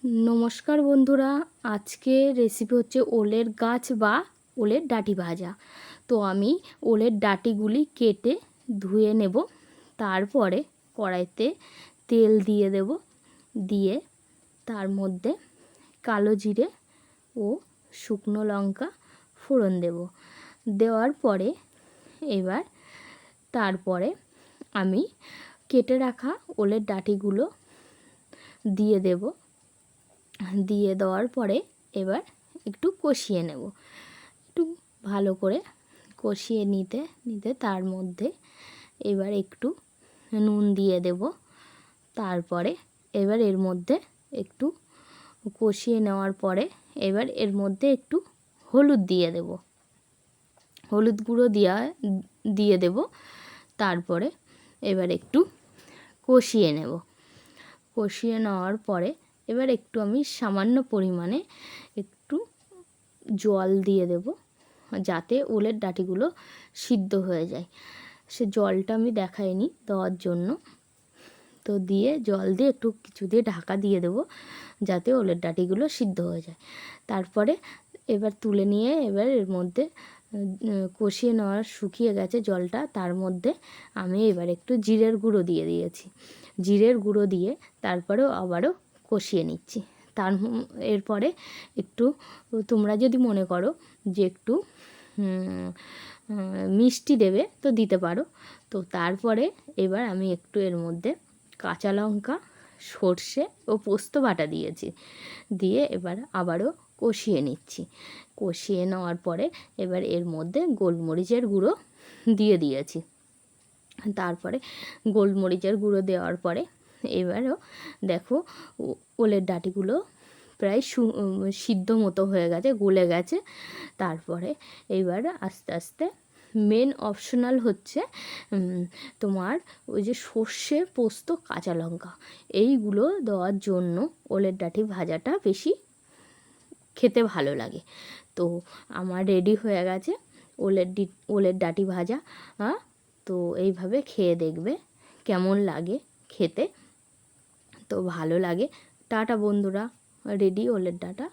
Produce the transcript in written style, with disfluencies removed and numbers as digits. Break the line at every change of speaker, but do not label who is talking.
নমস্কার বন্ধুরা, আজকে রেসিপি হচ্ছে ওলের গাছ বা ওলের ডাঁটি ভাজা। তো আমি ওলের ডাঁটিগুলি কেটে ধুয়ে নেব। তারপরে কড়াইতে তেল দিয়ে দেব, দিয়ে তার মধ্যে কালো জিরে ও শুকনো লঙ্কা ফোড়ন দেব। দেওয়ার পরে এবার তারপরে আমি কেটে রাখা ওলের ডাঁটিগুলো দিয়ে দেব। দিয়ে দেওয়ার পরে এবার একটু কষিয়ে নেব, একটু ভালো করে কষিয়ে নিতে নিতে তার মধ্যে এবার একটু নুন দিয়ে দেব। তারপরে এবার এর মধ্যে একটু কষিয়ে নেওয়ার পরে এবার এর মধ্যে একটু হলুদ দিয়ে দেব, হলুদ গুঁড়ো দিয়ে দেব। তারপরে এবার একটু কষিয়ে নেব। কষিয়ে নেওয়ার পরে এবার একটু আমি সামান্য পরিমাণে একটু জল দিয়ে দেব, যাতে ওলের ডাঁটিগুলো সিদ্ধ হয়ে যায়। সে জলটা আমি দেখাইনি দেওয়ার জন্য, তো দিয়ে জল দিয়ে একটু কিছু দিয়ে ঢাকা দিয়ে দেব, যাতে ওলের ডাঁটিগুলো সিদ্ধ হয়ে যায়। তারপরে এবার তুলে নিয়ে এবার এর মধ্যে কষিয়ে নেওয়ার শুকিয়ে গেছে জলটা, তার মধ্যে আমি এবার একটু জিরের গুঁড়ো দিয়ে দিয়েছি। জিরের গুঁড়ো দিয়ে তারপরেও আবারও কষিয়ে নিচ্ছি। এরপরে একটু তোমরা যদি মনে করো যে একটু মিষ্টি দেবে তো দিতে পারো। তো তারপরে এবার আমি একটু এর মধ্যে কাঁচা লঙ্কা, সর্ষে ও পোস্ত বাটা দিয়েছি, দিয়ে এবার আবারও কষিয়ে নিচ্ছি। কষিয়ে নেওয়ার পরে এবার এর মধ্যে গোলমরিচের গুঁড়ো দিয়ে দিয়েছি। তারপরে গোলমরিচের গুঁড়ো দেওয়ার পরে এবারও দেখো ওলের ডাঁটিগুলো প্রায় সিদ্ধ মতো হয়ে গেছে, গলে গেছে। তারপরে এইবার আস্তে আস্তে মেন অপশনাল হচ্ছে তোমার ওই যে সর্ষে, পোস্ত, কাঁচা লঙ্কা, এইগুলো দেওয়ার জন্য ওলের ডাঁটি ভাজাটা বেশি খেতে ভালো লাগে। তো আমার রেডি হয়ে গেছে ওলের ডাঁটি ভাজা। তো এইভাবে খেয়ে দেখবে কেমন লাগে খেতে। তো ভালো লাগে। টাটা বন্ধুরা, রেডি ওলের ডাঁটা।